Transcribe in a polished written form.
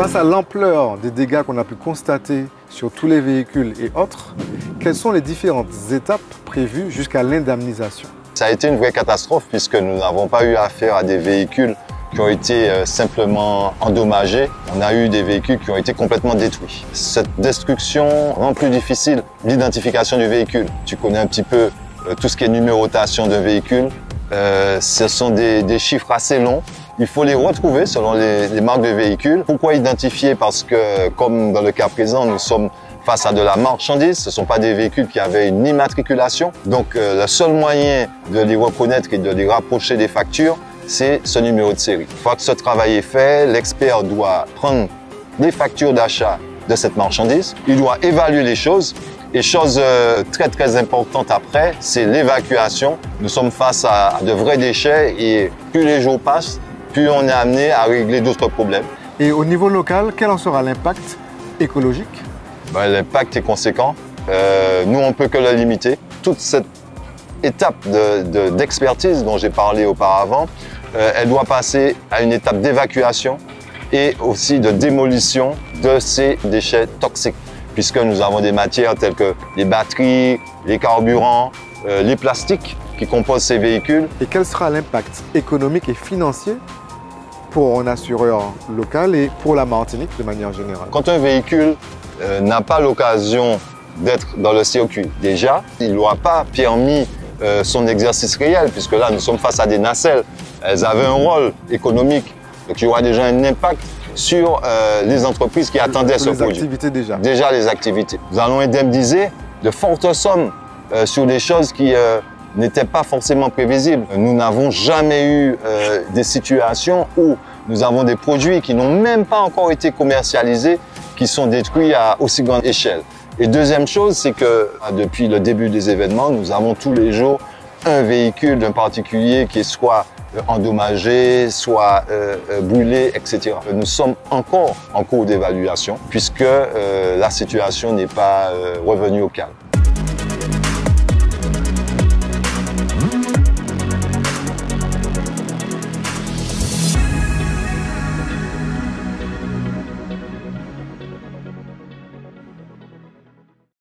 Face à l'ampleur des dégâts qu'on a pu constater sur tous les véhicules et autres, quelles sont les différentes étapes prévues jusqu'à l'indemnisation? Ça a été une vraie catastrophe puisque nous n'avons pas eu affaire à des véhicules qui ont été simplement endommagés. On a eu des véhicules qui ont été complètement détruits. Cette destruction rend plus difficile l'identification du véhicule. Tu connais un petit peu tout ce qui est numérotation d'un véhicule. Ce sont des chiffres assez longs. Il faut les retrouver selon les marques de véhicules. Pourquoi identifier? Parce que, comme dans le cas présent, nous sommes face à de la marchandise. Ce ne sont pas des véhicules qui avaient une immatriculation. Donc, le seul moyen de les reconnaître et de les rapprocher des factures, c'est ce numéro de série. Une fois que ce travail est fait, l'expert doit prendre les factures d'achat de cette marchandise. Il doit évaluer les choses. Et chose très importante après, c'est l'évacuation. Nous sommes face à de vrais déchets et plus les jours passent, plus on est amené à régler d'autres problèmes. Et au niveau local, quel en sera l'impact écologique? L'impact est conséquent. Nous, on ne peut que le limiter. Toute cette étape d'expertise dont j'ai parlé auparavant, elle doit passer à une étape d'évacuation et aussi de démolition de ces déchets toxiques, puisque nous avons des matières telles que les batteries, les carburants, les plastiques qui composent ces véhicules. Et quel sera l'impact économique et financier pour un assureur local et pour la Martinique de manière générale? Quand un véhicule n'a pas l'occasion d'être dans le circuit, déjà, il n'aura pas permis son exercice réel, puisque là, nous sommes face à des nacelles. Elles avaient un rôle économique, donc il y aura déjà un impact sur les entreprises qui attendaient ce produit. Les activités déjà. Déjà les activités. Nous allons indemniser de fortes sommes sur des choses qui n'étaient pas forcément prévisibles. Nous n'avons jamais eu des situations où nous avons des produits qui n'ont même pas encore été commercialisés, qui sont détruits à aussi grande échelle. Et deuxième chose, c'est que depuis le début des événements, nous avons tous les jours un véhicule d'un particulier qui est soit endommagé, soit brûlé, etc. Nous sommes encore en cours d'évaluation puisque la situation n'est pas revenue au calme.